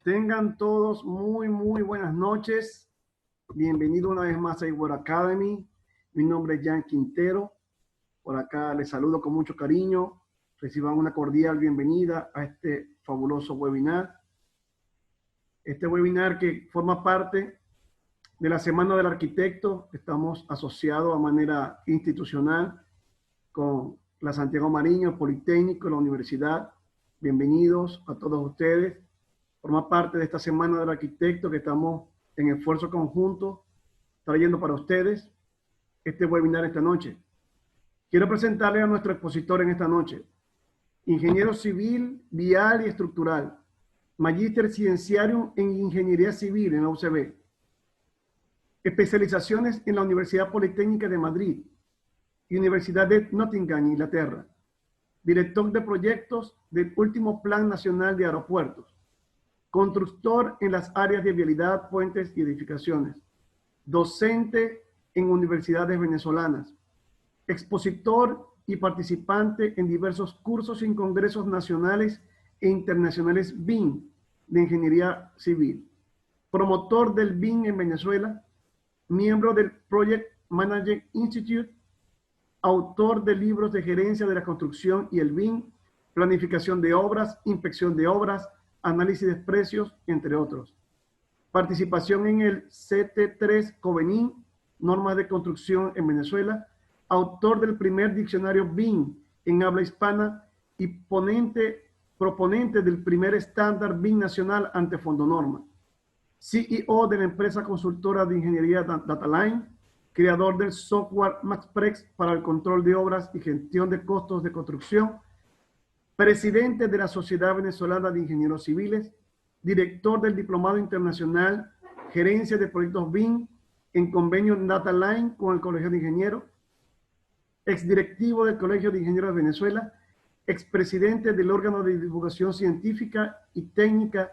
Tengan todos muy buenas noches. Bienvenido una vez más a World Academy. Mi nombre es Jan Quintero. Por acá les saludo con mucho cariño. Reciban una cordial bienvenida a este fabuloso webinar. Este webinar que forma parte de la Semana del Arquitecto. Estamos asociados a manera institucional con la Santiago Mariño, Politécnico, la Universidad. Bienvenidos a todos ustedes. Forma parte de esta Semana del Arquitecto que estamos en esfuerzo conjunto trayendo para ustedes este webinar esta noche. Quiero presentarles a nuestro expositor en esta noche. Ingeniero civil, vial y estructural. Magíster Scientiarum en Ingeniería Civil en la UCB. Especializaciones en la Universidad Politécnica de Madrid y Universidad de Nottingham, Inglaterra. Director de proyectos del último Plan Nacional de Aeropuertos. Constructor en las áreas de vialidad, puentes y edificaciones. Docente en universidades venezolanas. Expositor y participante en diversos cursos y congresos nacionales e internacionales BIM de Ingeniería Civil. Promotor del BIM en Venezuela. Miembro del Project Management Institute. Autor de libros de gerencia de la construcción y el BIM, planificación de obras, inspección de obras, análisis de precios, entre otros. Participación en el CT3 Covenin, normas de construcción en Venezuela, autor del primer diccionario BIM en habla hispana y proponente del primer estándar BIM nacional ante Fondonorma. CEO de la empresa consultora de ingeniería Dataline, creador del software MaxPrex para el control de obras y gestión de costos de construcción, presidente de la Sociedad Venezolana de Ingenieros Civiles, director del Diplomado Internacional, gerencia de proyectos BIM en convenio Dataline con el Colegio de Ingenieros, exdirectivo del Colegio de Ingenieros de Venezuela, expresidente del órgano de divulgación científica y técnica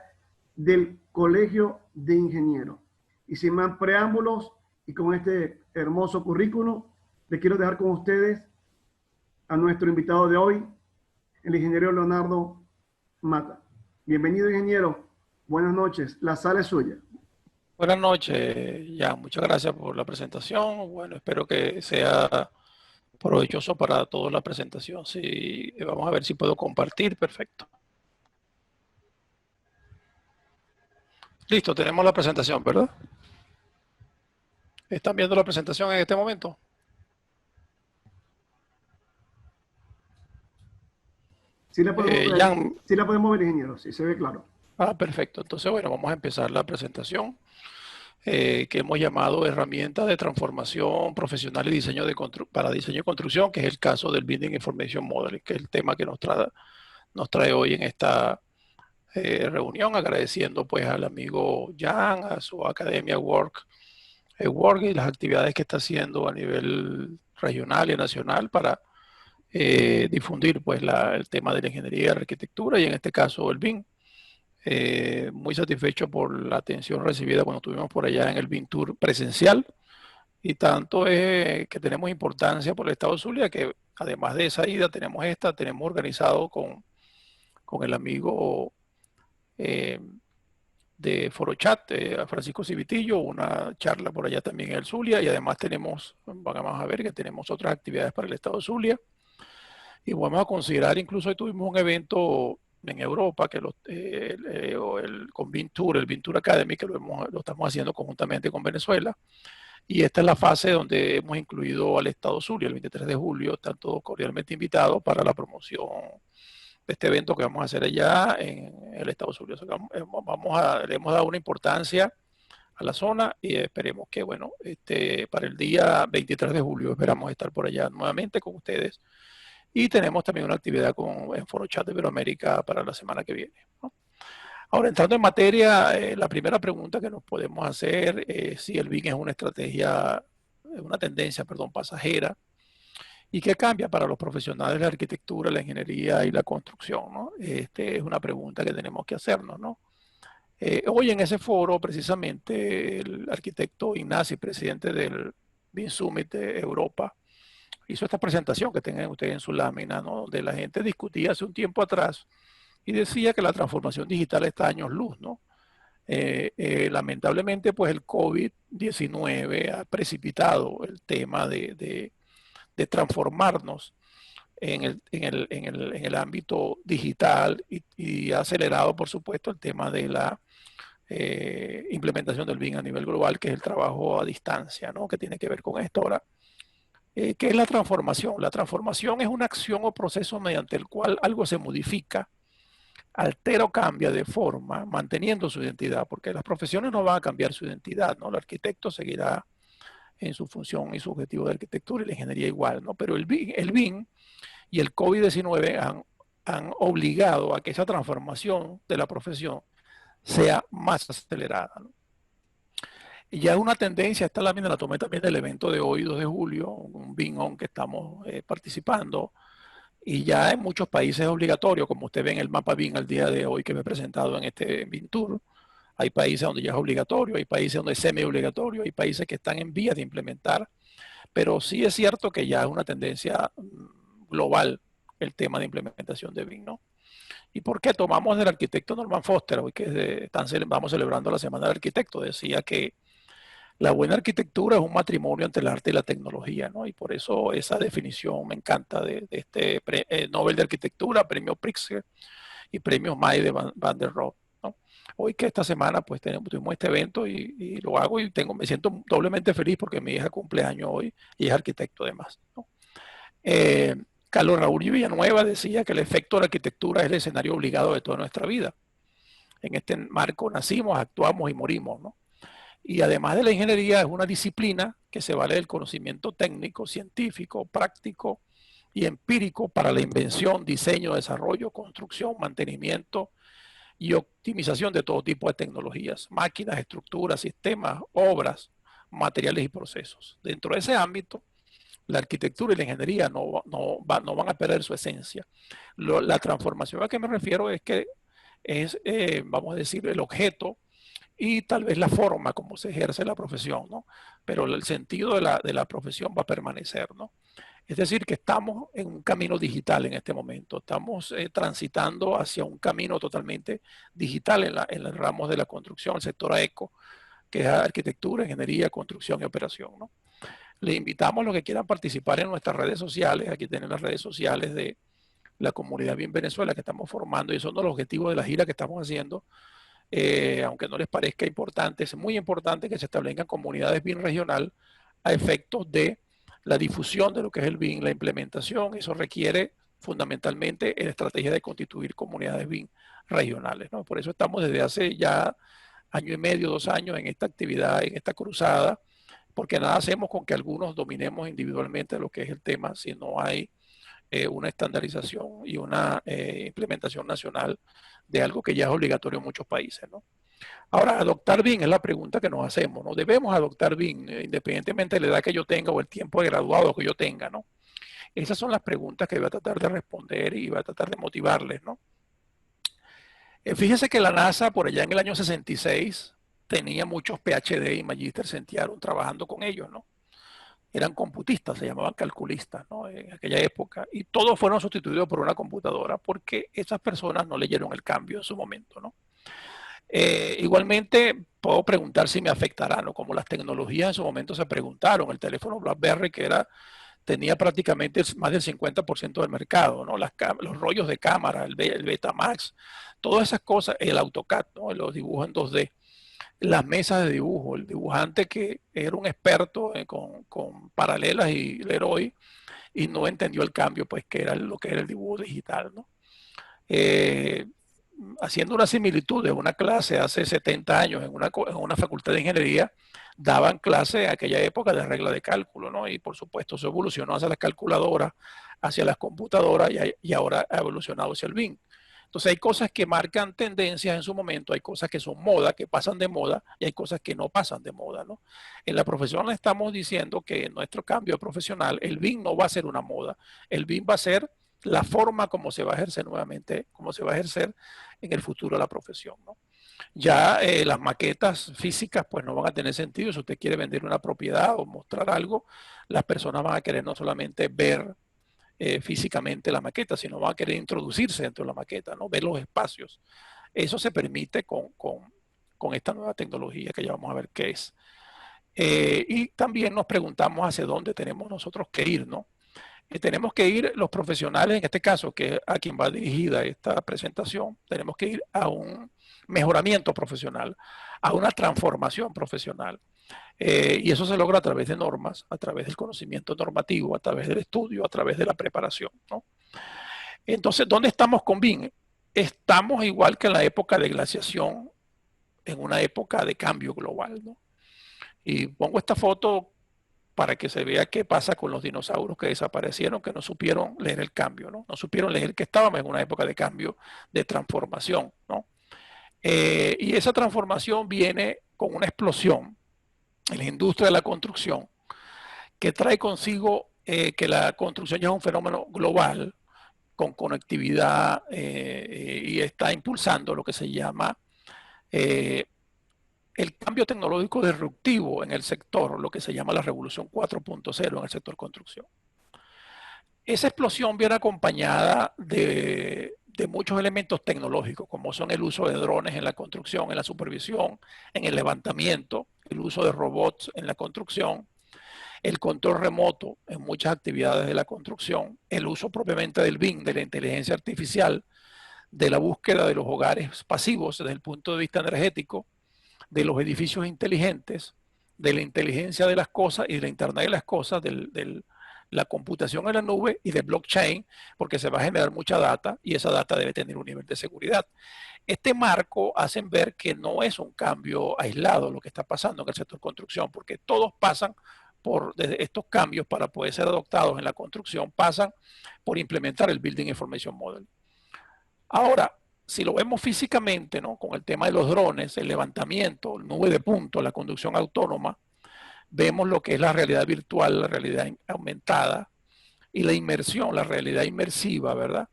del Colegio de Ingenieros. Y sin más preámbulos y con este hermoso currículum, le quiero dejar con ustedes a nuestro invitado de hoy, el ingeniero Leonardo Mata. Bienvenido, ingeniero. Buenas noches. La sala es suya. Buenas noches, Jan. Muchas gracias por la presentación. Bueno, espero que sea provechoso para todos la presentación. Sí, vamos a ver si puedo compartir. Perfecto. Listo, tenemos la presentación, ¿verdad? ¿Están viendo la presentación en este momento? Sí la podemos ver, ingeniero. Sí, se ve claro. Ah, perfecto. Entonces, bueno, vamos a empezar la presentación que hemos llamado herramienta de transformación profesional y diseño para diseño y construcción, que es el caso del Building Information Modeling, que es el tema que nos trae hoy en esta reunión, agradeciendo pues al amigo Jan, a su academia Work y las actividades que está haciendo a nivel regional y nacional para difundir pues el tema de la ingeniería y la arquitectura y en este caso el BIM. Muy satisfecho por la atención recibida cuando estuvimos por allá en el BIM Tour presencial y tanto es que tenemos importancia por el estado Zulia que además de esa ida tenemos organizado con el amigo de ForoChat, Francisco Civitillo, una charla por allá también en el Zulia y además vamos a ver que tenemos otras actividades para el estado Zulia y vamos a considerar, incluso hoy tuvimos un evento en Europa que con BIM Tour, el BIM Tour Academy, que lo estamos haciendo conjuntamente con Venezuela y esta es la fase donde hemos incluido al estado Zulia. El 23 de julio están todos cordialmente invitados para la promoción de este evento que vamos a hacer allá en el estado Zulia. O sea, le hemos dado una importancia a la zona y esperemos que, bueno, para el día 23 de julio esperamos estar por allá nuevamente con ustedes. Y tenemos también una actividad en ForoChat de Iberoamérica para la semana que viene, ¿no? Ahora, entrando en materia, la primera pregunta que nos podemos hacer es si el BIM es una tendencia pasajera y qué cambia para los profesionales de la arquitectura, la ingeniería y la construcción, ¿no? Es una pregunta que tenemos que hacernos, ¿no? Hoy en ese foro, precisamente, el arquitecto Ignasi, presidente del BIM Summit de Europa, hizo esta presentación que tienen ustedes en su lámina, ¿no? Donde la gente discutía hace un tiempo atrás y decía que la transformación digital está a años luz, ¿no? Lamentablemente, pues el COVID-19 ha precipitado el tema de transformarnos en el ámbito digital y ha acelerado, por supuesto, el tema de la implementación del BIM a nivel global, que es el trabajo a distancia, ¿no? Que tiene que ver con esto. Ahora, ¿qué es la transformación? La transformación es una acción o proceso mediante el cual algo se modifica, altera o cambia de forma, manteniendo su identidad, porque las profesiones no van a cambiar su identidad, ¿no? El arquitecto seguirá en su función y su objetivo de arquitectura y la ingeniería igual, ¿no? Pero el BIM y el COVID-19 han obligado a que esa transformación de la profesión sea más acelerada, ¿no? Y ya es una tendencia, esta lámina la tomé también del evento de hoy, 2 de julio, un BIM-ON que estamos participando, y ya en muchos países es obligatorio, como usted ve en el mapa BIM al día de hoy que me he presentado en este BIM Tour. Hay países donde ya es obligatorio, hay países donde es semi-obligatorio, hay países que están en vías de implementar, pero sí es cierto que ya es una tendencia global el tema de implementación de BIM, ¿no? ¿Y por qué? Tomamos del arquitecto Norman Foster, hoy que vamos celebrando la Semana del Arquitecto, decía que la buena arquitectura es un matrimonio entre el arte y la tecnología, ¿no? Y por eso esa definición me encanta de este Nobel de Arquitectura, premio Pritzker y premio May de Van der Rohe, ¿no? Hoy que esta semana pues tuvimos este evento y lo hago y me siento doblemente feliz porque mi hija cumple años hoy y es arquitecto además, ¿no? Carlos Raúl Villanueva decía que el efecto de la arquitectura es el escenario obligado de toda nuestra vida. En este marco nacimos, actuamos y morimos, ¿no? Y además de la ingeniería es una disciplina que se vale del conocimiento técnico, científico, práctico y empírico para la invención, diseño, desarrollo, construcción, mantenimiento y optimización de todo tipo de tecnologías, máquinas, estructuras, sistemas, obras, materiales y procesos. Dentro de ese ámbito, la arquitectura y la ingeniería no van a perder su esencia. La transformación a que me refiero es que es, vamos a decir, el objeto y tal vez la forma como se ejerce la profesión, ¿no? Pero el sentido de la profesión va a permanecer, ¿no? Es decir, que estamos en un camino digital en este momento, estamos transitando hacia un camino totalmente digital en los ramos de la construcción, el sector AECO, que es arquitectura, ingeniería, construcción y operación, ¿no? Les invitamos a los que quieran participar en nuestras redes sociales, aquí tienen las redes sociales de la comunidad BIM Venezuela que estamos formando y esos son los objetivos de la gira que estamos haciendo. Aunque no les parezca importante, es muy importante que se establezcan comunidades BIM regional a efectos de la difusión de lo que es el BIM, la implementación. Eso requiere fundamentalmente la estrategia de constituir comunidades BIM regionales, ¿no? Por eso estamos desde hace ya año y medio, 2 años en esta actividad, en esta cruzada, porque nada hacemos con que algunos dominemos individualmente lo que es el tema si no hay una estandarización y una implementación nacional de algo que ya es obligatorio en muchos países, ¿no? Ahora, adoptar BIM es la pregunta que nos hacemos, ¿no? Debemos adoptar BIM, independientemente de la edad que yo tenga o el tiempo de graduado que yo tenga, ¿no? Esas son las preguntas que voy a tratar de responder y voy a tratar de motivarles, ¿no? Fíjense que la NASA, por allá en el año 66, tenía muchos PhD y Magíster Sentiaron trabajando con ellos, ¿no? Eran computistas, se llamaban calculistas, ¿no? En aquella época, y todos fueron sustituidos por una computadora porque esas personas no leyeron el cambio en su momento, ¿no? Igualmente, puedo preguntar si me afectará, ¿no? Como las tecnologías en su momento se preguntaron, el teléfono BlackBerry que tenía prácticamente más del 50% del mercado, ¿no? Los rollos de cámara, el Betamax, todas esas cosas, el AutoCAD, ¿no? Los dibujos en 2D, las mesas de dibujo, el dibujante que era un experto con paralelas y Leroy y no entendió el cambio, pues que era lo que era el dibujo digital, ¿no? Haciendo una similitud de una clase hace 70 años en una facultad de ingeniería, daban clase en aquella época de regla de cálculo, ¿no? Y por supuesto se evolucionó hacia las calculadoras, hacia las computadoras y ahora ha evolucionado hacia el BIM. Entonces hay cosas que marcan tendencias en su momento, hay cosas que son moda, que pasan de moda y hay cosas que no pasan de moda, ¿no? En la profesión estamos diciendo que en nuestro cambio profesional el BIM no va a ser una moda, el BIM va a ser la forma como se va a ejercer nuevamente, como se va a ejercer en el futuro la profesión, ¿no? Ya las maquetas físicas pues no van a tener sentido. Si usted quiere vender una propiedad o mostrar algo, las personas van a querer no solamente ver físicamente la maqueta, sino van a querer introducirse dentro de la maqueta, ¿no? Ver los espacios. Eso se permite con esta nueva tecnología que ya vamos a ver qué es. Y también nos preguntamos hacia dónde tenemos nosotros que ir, ¿no? Tenemos que ir los profesionales, en este caso, que a quien va dirigida esta presentación, tenemos que ir a un mejoramiento profesional, a una transformación profesional. Y eso se logra a través de normas, a través del conocimiento normativo, a través del estudio, a través de la preparación, ¿no? Entonces, ¿dónde estamos con BIM? Estamos igual que en la época de glaciación, en una época de cambio global, ¿no? Y pongo esta foto para que se vea qué pasa con los dinosaurios que desaparecieron, que no supieron leer el cambio, ¿no? No supieron leer que estábamos en una época de cambio, de transformación, ¿no? Y esa transformación viene con una explosión en la industria de la construcción que trae consigo que la construcción ya es un fenómeno global con conectividad y está impulsando lo que se llama el cambio tecnológico disruptivo en el sector, lo que se llama la revolución 4.0 en el sector construcción. Esa explosión viene acompañada de muchos elementos tecnológicos, como son el uso de drones en la construcción, en la supervisión, en el levantamiento, el uso de robots en la construcción, el control remoto en muchas actividades de la construcción, el uso propiamente del BIM, de la inteligencia artificial, de la búsqueda de los hogares pasivos desde el punto de vista energético, de los edificios inteligentes, de la inteligencia de las cosas y de la Internet de las cosas, la computación en la nube y de blockchain, porque se va a generar mucha data y esa data debe tener un nivel de seguridad. Este marco hace ver que no es un cambio aislado lo que está pasando en el sector construcción, porque todos pasan por estos cambios para poder ser adoptados en la construcción, pasan por implementar el Building Information Model. Ahora, si lo vemos físicamente, ¿no? Con el tema de los drones, el levantamiento, el nube de puntos, la conducción autónoma, vemos lo que es la realidad virtual, la realidad aumentada y la inmersión, la realidad inmersiva, ¿verdad?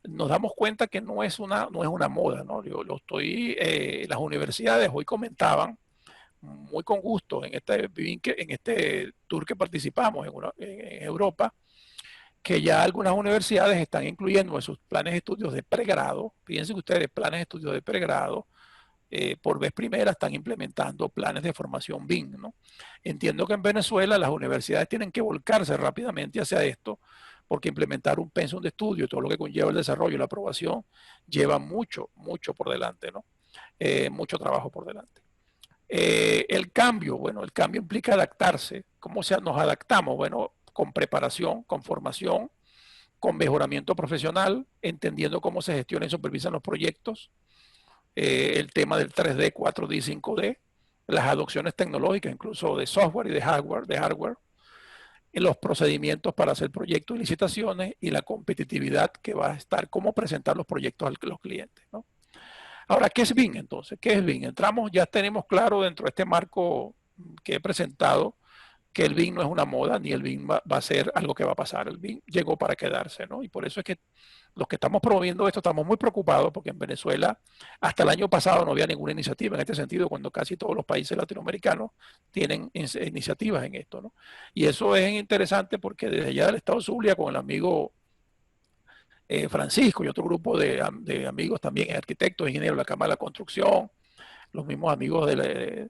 Nos damos cuenta que no es una moda, ¿no? Las universidades hoy comentaban muy con gusto en este tour que participamos en Europa, que ya algunas universidades están incluyendo en sus planes de estudios de pregrado, fíjense ustedes, planes de estudios de pregrado, por vez primera están implementando planes de formación BIM, ¿no? Entiendo que en Venezuela las universidades tienen que volcarse rápidamente hacia esto, porque implementar un pensum de estudio, todo lo que conlleva el desarrollo y la aprobación, lleva mucho por delante, ¿no? Mucho trabajo por delante. El cambio, bueno, el cambio implica adaptarse. ¿Cómo nos adaptamos? Bueno, con preparación, con formación, con mejoramiento profesional, entendiendo cómo se gestionan y supervisan los proyectos, el tema del 3D, 4D, 5D, las adopciones tecnológicas, incluso de software y de hardware, los procedimientos para hacer proyectos y licitaciones y la competitividad que va a estar, cómo presentar los proyectos a los clientes, ¿no? Ahora, ¿qué es BIM entonces? ¿Qué es BIM? Entramos, ya tenemos claro dentro de este marco que he presentado que el BIM no es una moda, ni el BIM va a ser algo que va a pasar. El BIM llegó para quedarse, ¿no? Y por eso es que los que estamos promoviendo esto estamos muy preocupados porque en Venezuela hasta el año pasado no había ninguna iniciativa en este sentido, cuando casi todos los países latinoamericanos tienen iniciativas en esto, ¿no? Y eso es interesante porque desde allá del Estado Zulia, con el amigo Francisco y otro grupo de amigos también, arquitectos, ingenieros de la Cámara de la Construcción, los mismos amigos que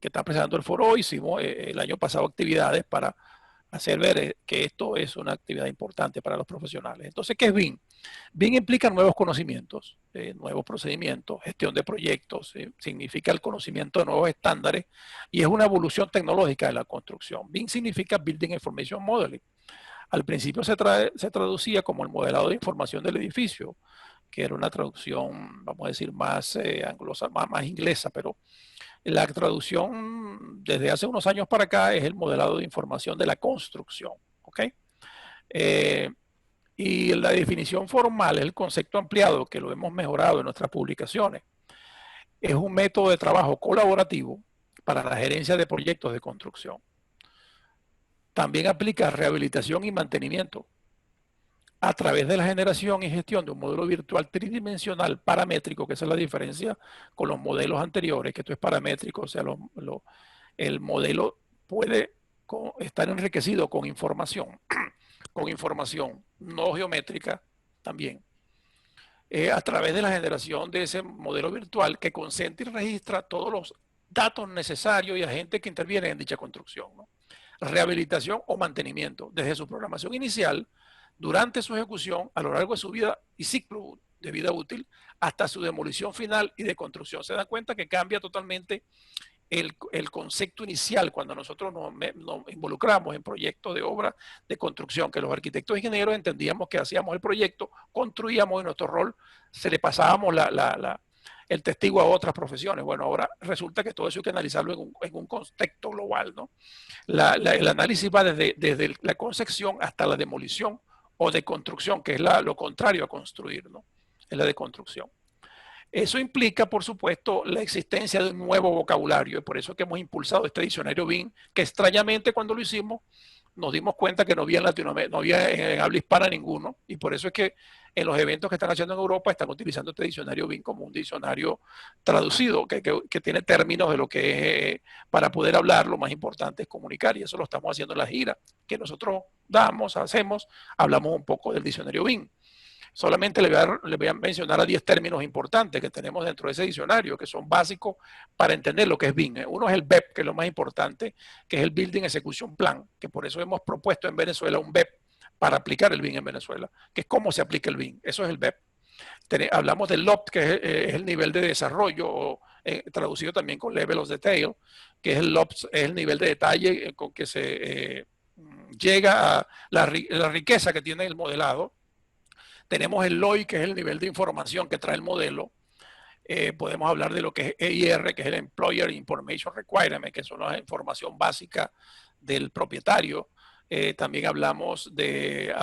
están presentando el foro, hicimos el año pasado actividades para hacer ver que esto es una actividad importante para los profesionales. Entonces, ¿qué es BIM? BIM implica nuevos conocimientos, nuevos procedimientos, gestión de proyectos, significa el conocimiento de nuevos estándares y es una evolución tecnológica de la construcción. BIM significa Building Information Modeling. Al principio se traducía como el modelado de información del edificio, que era una traducción, vamos a decir, más más inglesa, pero la traducción desde hace unos años para acá es el modelado de información de la construcción, ¿ok? Y la definición formal es el concepto ampliado, que lo hemos mejorado en nuestras publicaciones. Es un método de trabajo colaborativo para la gerencia de proyectos de construcción. También aplica rehabilitación y mantenimiento, a través de la generación y gestión de un modelo virtual tridimensional paramétrico, que esa es la diferencia con los modelos anteriores, que esto es paramétrico, o sea, el modelo puede estar enriquecido con información no geométrica también, a través de la generación de ese modelo virtual que concentra y registra todos los datos necesarios y agentes que intervienen en dicha construcción, ¿no? Rehabilitación o mantenimiento, desde su programación inicial, durante su ejecución, a lo largo de su vida y ciclo de vida útil, hasta su demolición final y de construcción. Se dan cuenta que cambia totalmente el concepto inicial cuando nosotros nos involucramos en proyectos de obra de construcción, que los arquitectos e ingenieros entendíamos que hacíamos el proyecto, construíamos, en nuestro rol se le pasábamos el testigo a otras profesiones. Bueno, ahora resulta que todo eso hay que analizarlo en un contexto global, ¿no? El análisis va desde la concepción hasta la demolición o de construcción, que es lo contrario a construir, ¿no? Es la de construcción. Eso implica, por supuesto, la existencia de un nuevo vocabulario, y por eso que hemos impulsado este diccionario BIM, que extrañamente cuando lo hicimos nos dimos cuenta que no había en Latinoamérica, no había en habla hispana ninguno, y por eso es que en los eventos que están haciendo en Europa están utilizando este diccionario BIM como un diccionario traducido, que tiene términos de lo que es, para poder hablar, lo más importante es comunicar, y eso lo estamos haciendo en la gira que nosotros hacemos, hablamos un poco del diccionario BIM. Solamente le voy a mencionar a 10 términos importantes que tenemos dentro de ese diccionario, que son básicos para entender lo que es BIM. Uno es el BEP, que es lo más importante, que es el Building Execution Plan, que por eso hemos propuesto en Venezuela un BEP para aplicar el BIM en Venezuela, que es cómo se aplica el BIM. Eso es el BEP. Hablamos del LOPT, que es el nivel de desarrollo, o, traducido también con Level of Detail, que es el LOPT, es el nivel de detalle con que se llega a la riqueza que tiene el modelado. Tenemos el LOI, que es el nivel de información que trae el modelo. Podemos hablar de lo que es EIR, que es el Employer Information Requirement, que son la información básica del propietario. También hablamos del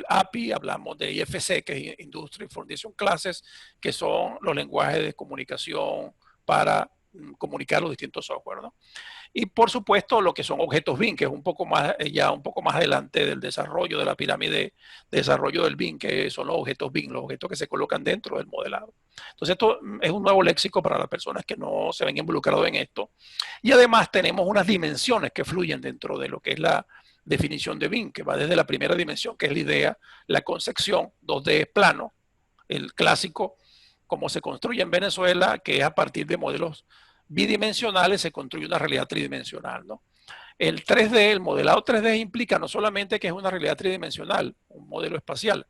API, hablamos de IFC, que es Industry Information Classes, que son los lenguajes de comunicación para comunicar los distintos software, ¿no? Y por supuesto lo que son objetos BIM, que es un poco más, ya un poco más adelante del desarrollo de la pirámide de desarrollo del BIM, que son los objetos BIM, los objetos que se colocan dentro del modelado. Entonces esto es un nuevo léxico para las personas que no se ven involucrados en esto. Y además tenemos unas dimensiones que fluyen dentro de lo que es la definición de BIM, que va desde la primera dimensión, que es la idea, la concepción, 2D plano, el clásico, como se construye en Venezuela, que es a partir de modelos bidimensionales, se construye una realidad tridimensional, ¿no? El 3D, el modelado 3D implica no solamente que es una realidad tridimensional, un modelo espacial,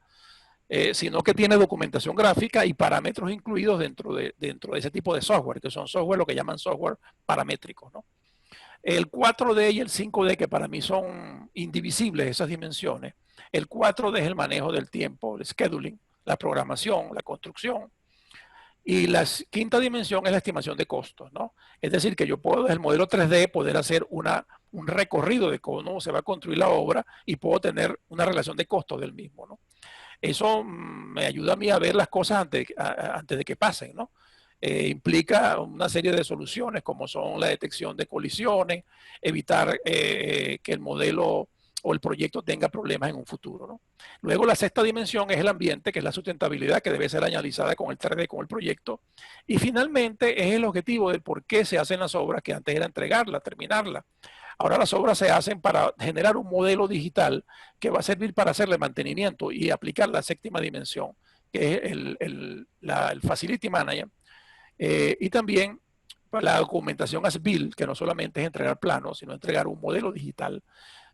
sino que tiene documentación gráfica y parámetros incluidos dentro de ese tipo de software, que son software, lo que llaman software paramétricos, ¿no? El 4D y el 5D, que para mí son indivisibles esas dimensiones. El 4D es el manejo del tiempo, el scheduling, la programación, la construcción. Y la quinta dimensión es la estimación de costos, ¿no? Es decir, que yo puedo desde el modelo 3D poder hacer un recorrido de cómo se va a construir la obra y puedo tener una relación de costos del mismo, ¿no? Eso me ayuda a mí a ver las cosas antes de que pasen, ¿no? Implica una serie de soluciones como son la detección de colisiones, evitar que el modelo o el proyecto tenga problemas en un futuro, ¿no? Luego la sexta dimensión es el ambiente, que es la sustentabilidad, que debe ser analizada con el 3D, con el proyecto. Y finalmente es el objetivo del por qué se hacen las obras, que antes era entregarla, terminarla. Ahora las obras se hacen para generar un modelo digital que va a servir para hacerle mantenimiento y aplicar la séptima dimensión, que es el Facility Manager. Y también la documentación as-built, que no solamente es entregar planos, sino entregar un modelo digital.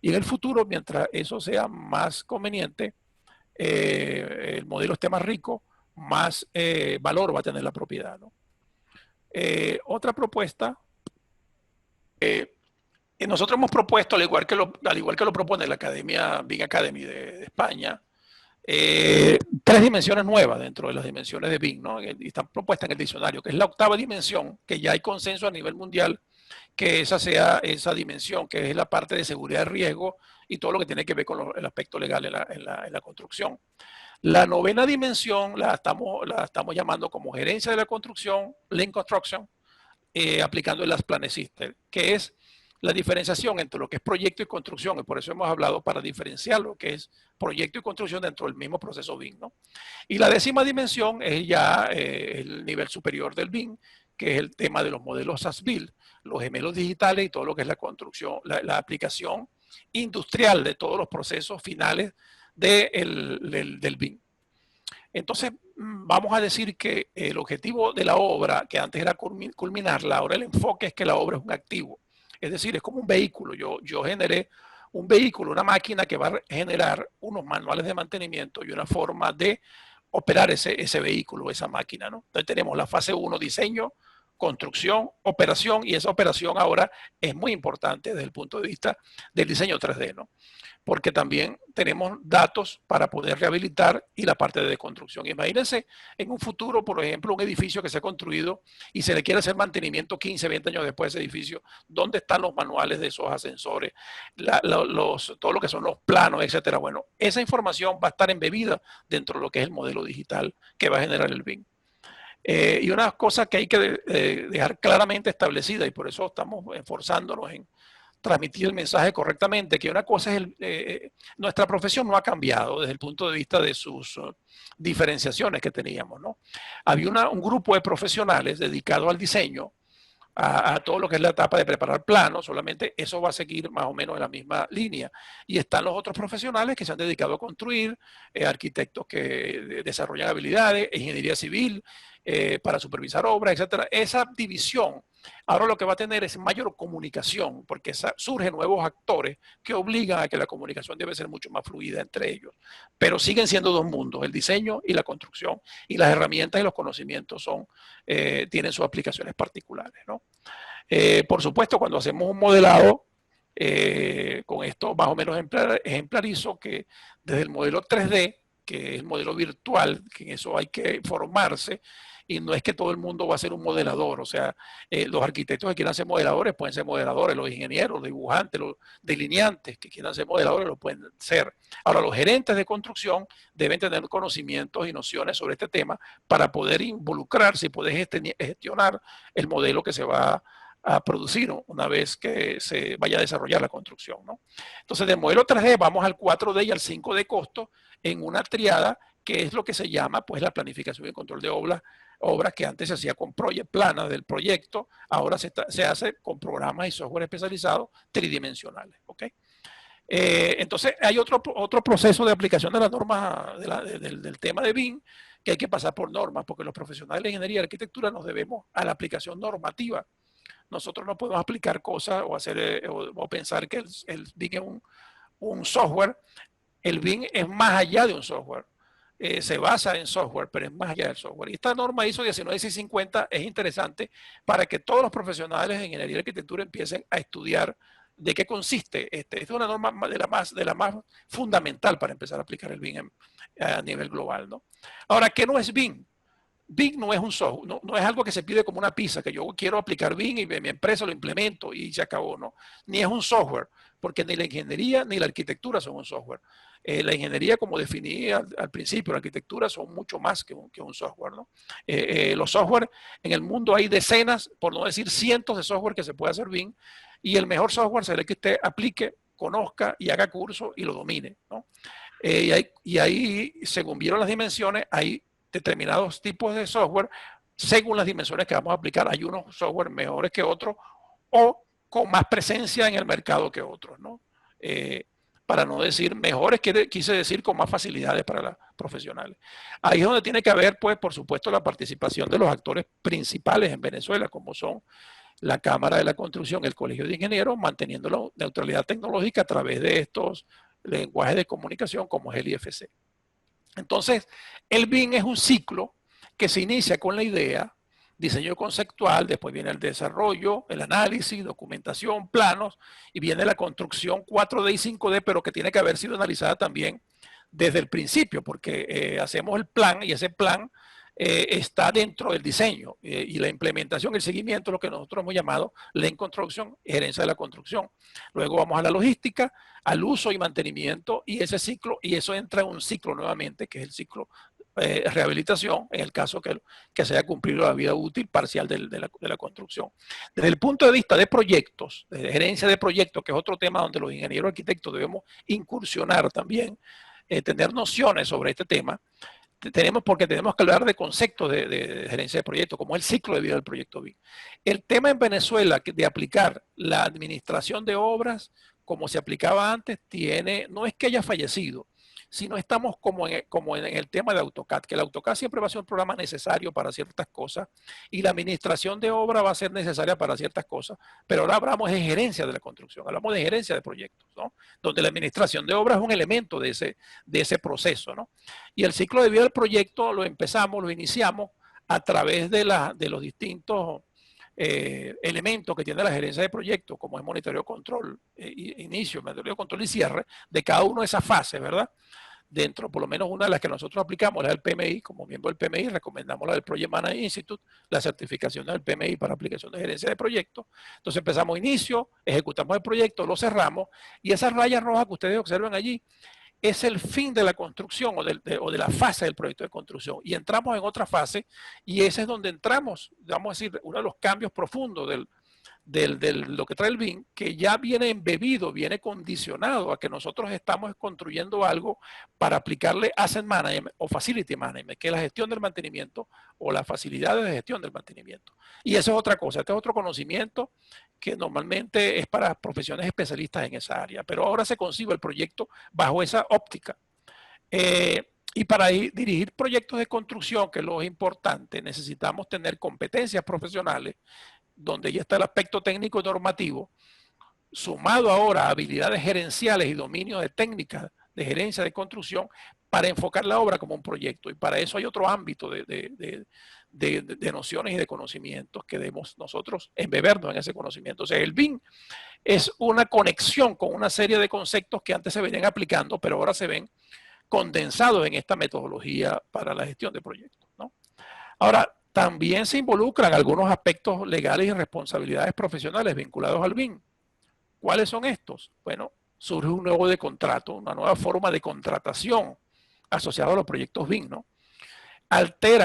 Y en el futuro, mientras eso sea más conveniente, el modelo esté más rico, más valor va a tener la propiedad, ¿no? Otra propuesta, nosotros hemos propuesto, al igual que lo propone la Academia BIM Academy de España, 3 dimensiones nuevas dentro de las dimensiones de BIM, ¿no? Y están propuestas en el diccionario, que es la octava dimensión, que ya hay consenso a nivel mundial, que esa sea esa dimensión, que es la parte de seguridad de riesgo y todo lo que tiene que ver con el aspecto legal en la construcción. La novena dimensión la estamos llamando como gerencia de la construcción, Lean Construction, aplicando el Last Plan System, que es la diferenciación entre lo que es proyecto y construcción, y por eso hemos hablado para diferenciar lo que es proyecto y construcción dentro del mismo proceso BIM, ¿no? Y la 10ª dimensión es ya el nivel superior del BIM, que es el tema de los modelos as-built, los gemelos digitales y todo lo que es la construcción, la aplicación industrial de todos los procesos finales del BIM. Entonces, vamos a decir que el objetivo de la obra, que antes era culminarla, ahora el enfoque es que la obra es un activo. Es decir, es como un vehículo. Yo generé un vehículo, una máquina que va a generar unos manuales de mantenimiento y una forma de operar ese vehículo, esa máquina, ¿no? Entonces tenemos la fase 1, diseño, construcción, operación, y esa operación ahora es muy importante desde el punto de vista del diseño 3D, ¿no? Porque también tenemos datos para poder rehabilitar y la parte de construcción. Imagínense en un futuro, por ejemplo, un edificio que se ha construido y se le quiere hacer mantenimiento 15, 20 años después de ese edificio, ¿dónde están los manuales de esos ascensores? Todo lo que son los planos, etcétera. Bueno, esa información va a estar embebida dentro de lo que es el modelo digital que va a generar el BIM. Y una cosa que hay que dejar claramente establecida, y por eso estamos esforzándonos en transmitir el mensaje correctamente, que una cosa es nuestra profesión no ha cambiado desde el punto de vista de sus diferenciaciones que teníamos, ¿no? Había un grupo de profesionales dedicado al diseño, a todo lo que es la etapa de preparar planos, solamente eso va a seguir más o menos en la misma línea. Y están los otros profesionales que se han dedicado a construir, arquitectos que desarrollan habilidades, ingeniería civil, para supervisar obras, etcétera. Esa división ahora lo que va a tener es mayor comunicación, porque surgen nuevos actores que obligan a que la comunicación debe ser mucho más fluida entre ellos. Pero siguen siendo dos mundos, el diseño y la construcción, y las herramientas y los conocimientos tienen sus aplicaciones particulares, ¿no? Por supuesto, cuando hacemos un modelado, con esto más o menos ejemplarizo que desde el modelo 3D, que es el modelo virtual, que en eso hay que formarse, y no es que todo el mundo va a ser un modelador, o sea, los arquitectos que quieran ser modeladores pueden ser modeladores, los ingenieros, los dibujantes, los delineantes que quieran ser modeladores lo pueden ser. Ahora, los gerentes de construcción deben tener conocimientos y nociones sobre este tema para poder involucrarse y poder gestionar el modelo que se va a producir, ¿no?, una vez que se vaya a desarrollar la construcción, ¿no? Entonces, del modelo 3D vamos al 4D y al 5D costo en una triada que es lo que se llama pues la planificación y control de obras que antes se hacía con planas del proyecto, ahora se hace con programas y software especializados tridimensionales, ¿ok? Entonces hay otro proceso de aplicación de las normas del tema de BIM, que hay que pasar por normas, porque los profesionales de ingeniería y arquitectura nos debemos a la aplicación normativa. Nosotros no podemos aplicar cosas o hacer o pensar que el BIM es un software. El BIM es más allá de un software. Se basa en software, pero es más allá del software. Y esta norma ISO 19650 es interesante para que todos los profesionales de ingeniería y arquitectura empiecen a estudiar de qué consiste. Esta es una norma de la más fundamental para empezar a aplicar el BIM a nivel global, ¿no? Ahora, ¿qué no es BIM? BIM no es un software, no es algo que se pide como una pizza, que yo quiero aplicar BIM y mi empresa lo implemento y se acabó, ¿no? Ni es un software, porque ni la ingeniería ni la arquitectura son un software. La ingeniería, como definí al principio, la arquitectura son mucho más que un software, ¿no? Los software, en el mundo hay decenas, por no decir cientos de software que se puede hacer BIM, y el mejor software será el que usted aplique, conozca y haga curso y lo domine, ¿no? Y ahí, según vieron las dimensiones, hay determinados tipos de software según las dimensiones que vamos a aplicar. Hay unos software mejores que otros o con más presencia en el mercado que otros, ¿no? Para no decir mejores, quise decir con más facilidades para los profesionales. Ahí es donde tiene que haber, pues, por supuesto, la participación de los actores principales en Venezuela, como son la Cámara de la Construcción, el Colegio de Ingenieros, manteniendo la neutralidad tecnológica a través de estos lenguajes de comunicación como es el IFC. Entonces, el BIM es un ciclo que se inicia con la idea, diseño conceptual, después viene el desarrollo, el análisis, documentación, planos, y viene la construcción 4D y 5D, pero que tiene que haber sido analizada también desde el principio, porque hacemos el plan y ese plan está dentro del diseño y la implementación, el seguimiento, lo que nosotros hemos llamado Lean Construction, gerencia de la construcción. Luego vamos a la logística, al uso y mantenimiento y ese ciclo, y eso entra en un ciclo nuevamente, que es el ciclo rehabilitación en el caso que se haya cumplido la vida útil parcial de la construcción. Desde el punto de vista de proyectos, de gerencia de proyectos, que es otro tema donde los ingenieros arquitectos debemos incursionar también, tener nociones sobre este tema, porque tenemos que hablar de conceptos de gerencia de proyectos, como el ciclo de vida del proyecto BIM. El tema en Venezuela de aplicar la administración de obras como se aplicaba antes, no es que haya fallecido, sino estamos como en el tema de AutoCAD, que el AutoCAD siempre va a ser un programa necesario para ciertas cosas y la administración de obra va a ser necesaria para ciertas cosas, pero ahora hablamos de gerencia de la construcción, hablamos de gerencia de proyectos, ¿no? Donde la administración de obra es un elemento de ese proceso, ¿no? Y el ciclo de vida del proyecto lo iniciamos a través de los distintos elementos que tiene la gerencia de proyectos, como es monitoreo, control, inicio, monitoreo, control y cierre, de cada una de esas fases, ¿verdad? Dentro, por lo menos una de las que nosotros aplicamos, la del PMI, como miembro del PMI, recomendamos la del Project Management Institute, la certificación del PMI para aplicación de gerencia de proyectos. Entonces empezamos inicio, ejecutamos el proyecto, lo cerramos, y esa raya roja que ustedes observan allí, es el fin de la construcción o de la fase del proyecto de construcción. Y entramos en otra fase y ese es donde entramos, vamos a decir, uno de los cambios profundos de lo que trae el BIM, que ya viene embebido, viene condicionado a que nosotros estamos construyendo algo para aplicarle Asset Management o Facility Management, que es la gestión del mantenimiento o las facilidades de gestión del mantenimiento. Y eso es otra cosa, este es otro conocimiento que normalmente es para profesiones especialistas en esa área, pero ahora se concibe el proyecto bajo esa óptica. Y para dirigir proyectos de construcción, que es lo importante, necesitamos tener competencias profesionales, donde ya está el aspecto técnico y normativo, sumado ahora a habilidades gerenciales y dominio de técnicas de gerencia de construcción, para enfocar la obra como un proyecto. Y para eso hay otro ámbito de nociones y de conocimientos que debemos nosotros embebernos en ese conocimiento. O sea, el BIM es una conexión con una serie de conceptos que antes se venían aplicando, pero ahora se ven condensados en esta metodología para la gestión de proyectos, ¿no? Ahora, también se involucran algunos aspectos legales y responsabilidades profesionales vinculados al BIM. ¿Cuáles son estos? Bueno, surge un nuevo de contrato, una nueva forma de contratación asociada a los proyectos BIM, ¿no?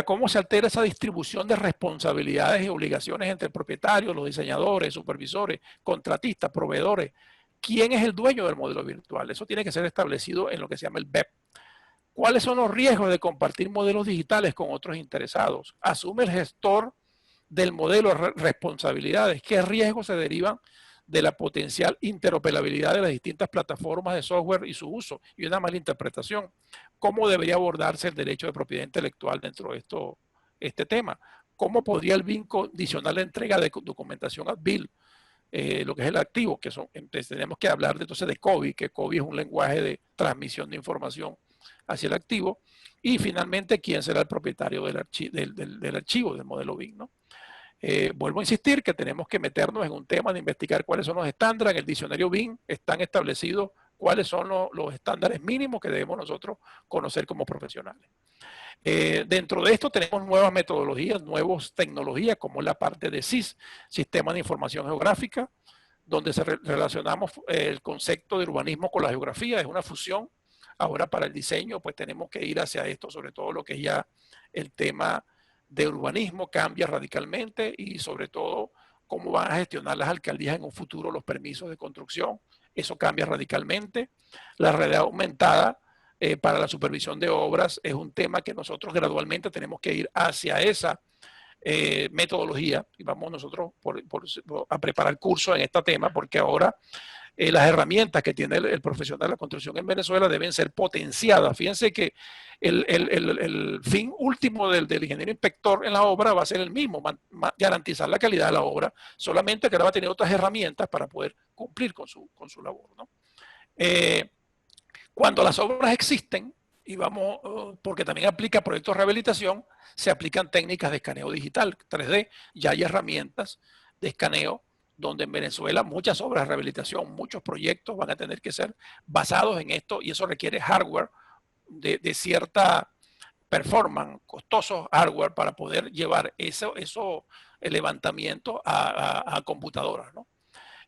¿Cómo se altera esa distribución de responsabilidades y obligaciones entre el propietario, los diseñadores, supervisores, contratistas, proveedores? ¿Quién es el dueño del modelo virtual? Eso tiene que ser establecido en lo que se llama el BEP. ¿Cuáles son los riesgos de compartir modelos digitales con otros interesados? ¿Asume el gestor del modelo responsabilidades? ¿Qué riesgos se derivan de la potencial interoperabilidad de las distintas plataformas de software y su uso? Y una mala interpretación. ¿Cómo debería abordarse el derecho de propiedad intelectual dentro de este tema? ¿Cómo podría el BIM condicionar la entrega de documentación ad bill? Lo que es el activo, tenemos que hablar entonces de COBI, que COBI es un lenguaje de transmisión de información hacia el activo, y finalmente quién será el propietario del archivo del modelo BIM, ¿no? Vuelvo a insistir que tenemos que meternos en un tema de investigar cuáles son los estándares. En el diccionario BIM están establecidos cuáles son los estándares mínimos que debemos nosotros conocer como profesionales. Dentro de esto tenemos nuevas metodologías, nuevas tecnologías, como la parte de SIS, Sistema de Información Geográfica, donde relacionamos el concepto de urbanismo con la geografía, es una fusión. Ahora para el diseño pues tenemos que ir hacia esto, sobre todo lo que es ya el tema de urbanismo cambia radicalmente, y sobre todo cómo van a gestionar las alcaldías en un futuro los permisos de construcción. Eso cambia radicalmente. La realidad aumentada para la supervisión de obras es un tema que nosotros gradualmente tenemos que ir hacia esa metodología, y vamos nosotros a preparar cursos en este tema, porque ahora las herramientas que tiene el profesional de la construcción en Venezuela deben ser potenciadas. Fíjense que el fin último del ingeniero inspector en la obra va a ser el mismo, garantizar la calidad de la obra, solamente que ahora va a tener otras herramientas para poder cumplir con su labor, ¿no? Cuando las obras existen, porque también aplica proyectos de rehabilitación, se aplican técnicas de escaneo digital, 3D, ya hay herramientas de escaneo, donde en Venezuela muchas obras de rehabilitación, muchos proyectos van a tener que ser basados en esto, y eso requiere hardware de cierta performance, costoso hardware para poder llevar el levantamiento a computadoras, ¿no?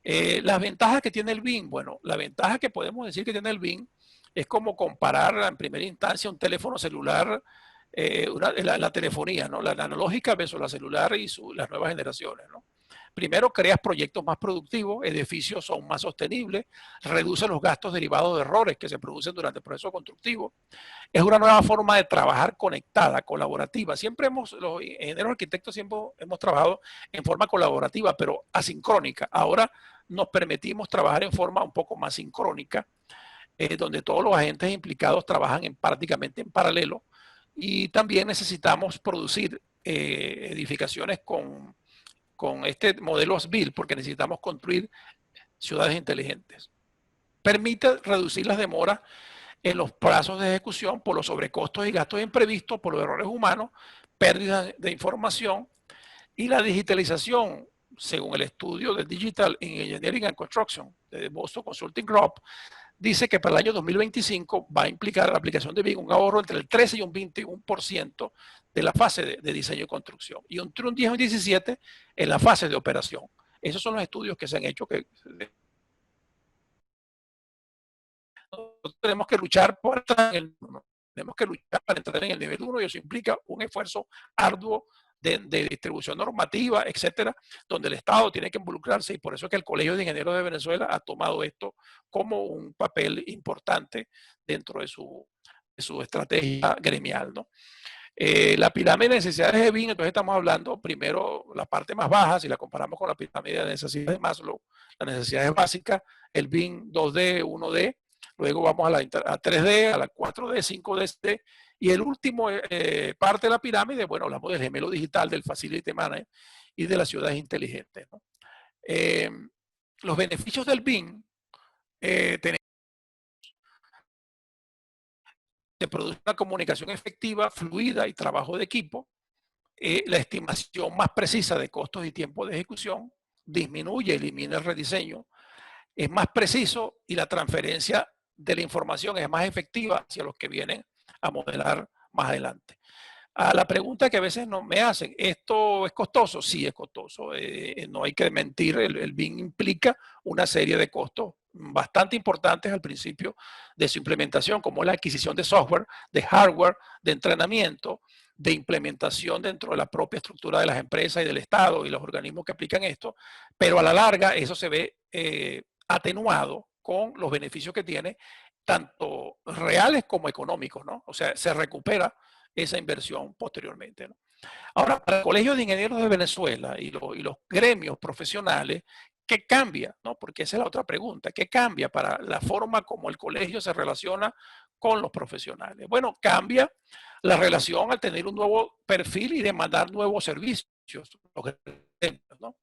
Las ventajas que tiene el BIM, bueno, la ventaja que podemos decir que tiene el BIM es como comparar en primera instancia un teléfono celular la telefonía, ¿no? La analógica versus la celular y las nuevas generaciones, ¿no? Primero, creas proyectos más productivos, edificios son más sostenibles, reduce los gastos derivados de errores que se producen durante el proceso constructivo. Es una nueva forma de trabajar conectada, colaborativa. Los ingenieros arquitectos siempre hemos trabajado en forma colaborativa, pero asincrónica. Ahora nos permitimos trabajar en forma un poco más sincrónica, donde todos los agentes implicados trabajan prácticamente en paralelo. Y también necesitamos producir edificaciones con este modelo SBIL, porque necesitamos construir ciudades inteligentes. Permite reducir las demoras en los plazos de ejecución por los sobrecostos y gastos imprevistos, por los errores humanos, pérdidas de información y la digitalización, según el estudio de Digital Engineering and Construction de Boston Consulting Group, dice que para el año 2025 va a implicar la aplicación de BIM un ahorro entre el 13 y un 21% de la fase de diseño y construcción y entre un 10 y un 17% en la fase de operación. Esos son los estudios que se han hecho. Nosotros tenemos que luchar para entrar en el nivel 1 y eso implica un esfuerzo arduo de distribución normativa, etcétera, donde el Estado tiene que involucrarse y por eso es que el Colegio de Ingenieros de Venezuela ha tomado esto como un papel importante dentro de su estrategia gremial, ¿no? La pirámide de necesidades de BIM, entonces estamos hablando primero la parte más baja, si la comparamos con la pirámide de necesidades de Maslow, las necesidades básicas, el BIM 2D, 1D, luego vamos a 3D, a la 4D, 5D, y el último parte de la pirámide, bueno, hablamos del gemelo digital, del Facility Manager y de las ciudades inteligentes, ¿no? Los beneficios del BIM, se produce una comunicación efectiva, fluida y trabajo de equipo, la estimación más precisa de costos y tiempo de ejecución, disminuye, elimina el rediseño, es más preciso y la transferencia de la información es más efectiva hacia los que vienen a modelar más adelante. A la pregunta que a veces me hacen, ¿esto es costoso? Sí, es costoso. No hay que mentir, el BIM implica una serie de costos bastante importantes al principio de su implementación, como la adquisición de software, de hardware, de entrenamiento, de implementación dentro de la propia estructura de las empresas y del Estado y los organismos que aplican esto, pero a la larga eso se ve atenuado con los beneficios que tiene, tanto reales como económicos, ¿no? O sea, se recupera esa inversión posteriormente, ¿no? Ahora, para el Colegio de Ingenieros de Venezuela y los gremios profesionales, ¿qué cambia? ¿No? Porque esa es la otra pregunta. ¿Qué cambia para la forma como el colegio se relaciona con los profesionales? Bueno, cambia la relación al tener un nuevo perfil y demandar nuevos servicios, ¿no?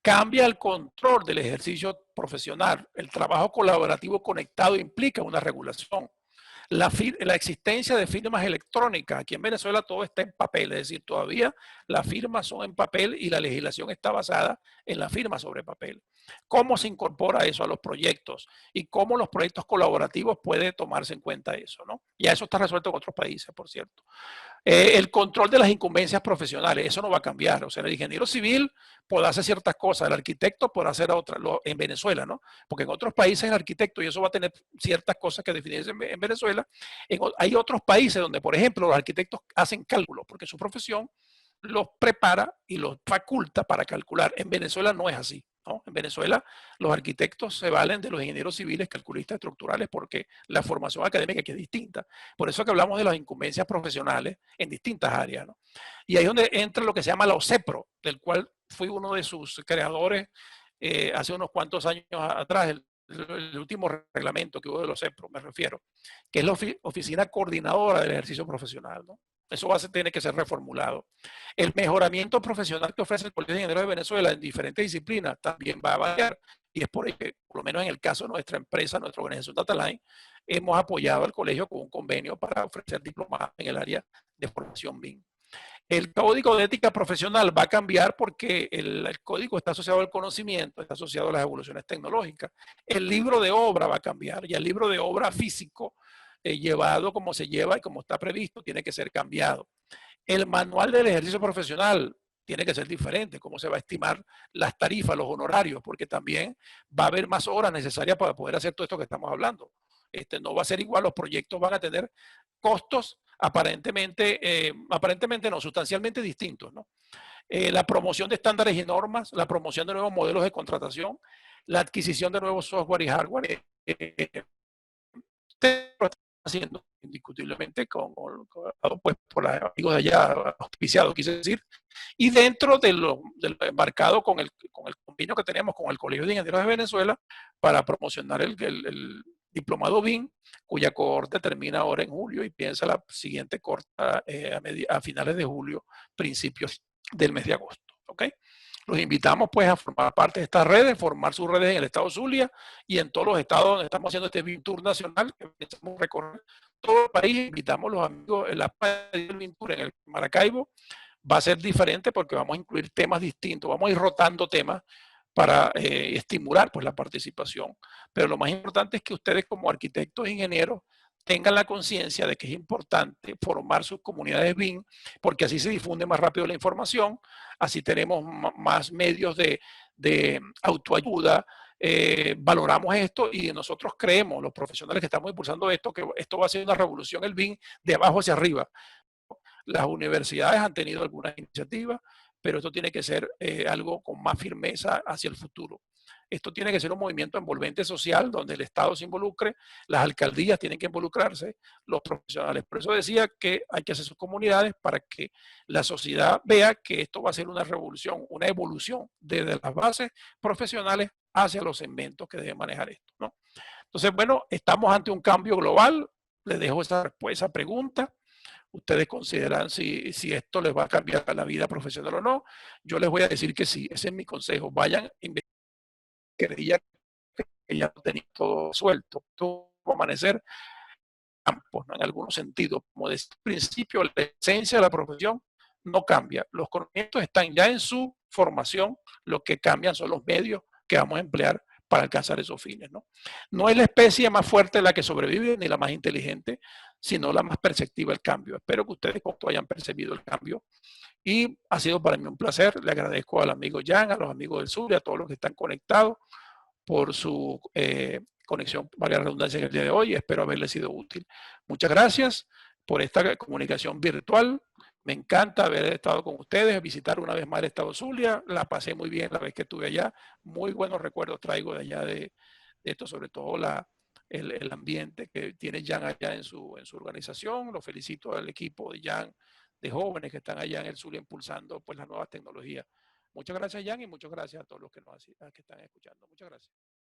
Cambia el control del ejercicio profesional. El trabajo colaborativo conectado implica una regulación. La existencia de firmas electrónicas. Aquí en Venezuela todo está en papel, es decir, todavía las firmas son en papel y la legislación está basada en la firma sobre papel. ¿Cómo se incorpora eso a los proyectos? Y cómo los proyectos colaborativos puede tomarse en cuenta eso, ¿no? Ya eso está resuelto en otros países, por cierto. El control de las incumbencias profesionales, eso no va a cambiar. O sea, el ingeniero civil puede hacer ciertas cosas, el arquitecto puede hacer otras, en Venezuela, ¿no? Porque en otros países el arquitecto, y eso va a tener ciertas cosas que definirse en Venezuela, hay otros países donde, por ejemplo, los arquitectos hacen cálculos, porque su profesión los prepara y los faculta para calcular. En Venezuela no es así, ¿no? En Venezuela los arquitectos se valen de los ingenieros civiles, calculistas estructurales, porque la formación académica aquí es distinta. Por eso que hablamos de las incumbencias profesionales en distintas áreas, ¿no? Y ahí es donde entra lo que se llama la OCEPRO, del cual fui uno de sus creadores hace unos cuantos años atrás, el último reglamento que hubo de los OCEPRO, me refiero, que es la oficina coordinadora del ejercicio profesional, ¿no? Eso tiene que ser reformulado. El mejoramiento profesional que ofrece el Colegio de Ingenieros de Venezuela en diferentes disciplinas también va a variar. Y es por ello que, por lo menos en el caso de nuestra empresa, nuestra organización DataLine, hemos apoyado al colegio con un convenio para ofrecer diplomados en el área de formación BIM. El código de ética profesional va a cambiar porque el código está asociado al conocimiento, está asociado a las evoluciones tecnológicas. El libro de obra va a cambiar y el libro de obra físico llevado como se lleva y como está previsto, tiene que ser cambiado. El manual del ejercicio profesional tiene que ser diferente, cómo se va a estimar las tarifas, los honorarios, porque también va a haber más horas necesarias para poder hacer todo esto que estamos hablando. No va a ser igual, los proyectos van a tener costos aparentemente no, sustancialmente distintos, ¿no? La promoción de estándares y normas, la promoción de nuevos modelos de contratación, la adquisición de nuevos software y hardware. Usted lo está haciendo indiscutiblemente pues, por los amigos de allá, auspiciados, quise decir, y dentro de del embarcado con el convenio que tenemos con el Colegio de Ingenieros de Venezuela para promocionar el diplomado BIM, cuya cohorte termina ahora en julio y piensa la siguiente corta a finales de julio, principios del mes de agosto. ¿Ok? Los invitamos pues a formar parte de estas redes, formar sus redes en el estado Zulia y en todos los estados donde estamos haciendo este BIM Tour nacional, que empezamos a recorrer todo el país. Invitamos a los amigos en la página del BIM Tour en el Maracaibo. Va a ser diferente porque vamos a incluir temas distintos, vamos a ir rotando temas para estimular pues la participación. Pero lo más importante es que ustedes como arquitectos e ingenieros tengan la conciencia de que es importante formar sus comunidades BIM, porque así se difunde más rápido la información, así tenemos más medios de autoayuda, valoramos esto y nosotros creemos, los profesionales que estamos impulsando esto, que esto va a ser una revolución el BIM de abajo hacia arriba. Las universidades han tenido algunas iniciativas, pero esto tiene que ser algo con más firmeza hacia el futuro. Esto tiene que ser un movimiento envolvente social donde el Estado se involucre, las alcaldías tienen que involucrarse, los profesionales. Por eso decía que hay que hacer sus comunidades para que la sociedad vea que esto va a ser una revolución, una evolución desde las bases profesionales hacia los segmentos que deben manejar esto, ¿no? Entonces, bueno, estamos ante un cambio global. Les dejo esa pregunta. Ustedes consideran si esto les va a cambiar la vida profesional o no. Yo les voy a decir que sí, ese es mi consejo. Vayan, creía que ya lo tenía todo suelto, todo amanecer campos, ¿no? En algunos sentidos. Como desde el principio, la esencia de la profesión no cambia. Los conocimientos están ya en su formación, lo que cambian son los medios que vamos a emplear para alcanzar esos fines, ¿no? No es la especie más fuerte la que sobrevive ni la más inteligente, sino la más perceptiva del cambio. Espero que ustedes hayan percibido el cambio y ha sido para mí un placer. Le agradezco al amigo Jan, a los amigos del sur y a todos los que están conectados por su conexión, valga la redundancia, en el día de hoy. Espero haberle sido útil. Muchas gracias por esta comunicación virtual. Me encanta haber estado con ustedes, visitar una vez más el estado Zulia. La pasé muy bien la vez que estuve allá. Muy buenos recuerdos traigo de allá de esto, sobre todo el ambiente que tiene Jan allá en su organización. Lo felicito al equipo de Jan, de jóvenes que están allá en el Zulia impulsando pues las nuevas tecnologías. Muchas gracias, Jan, y muchas gracias a todos los que nos que están escuchando. Muchas gracias.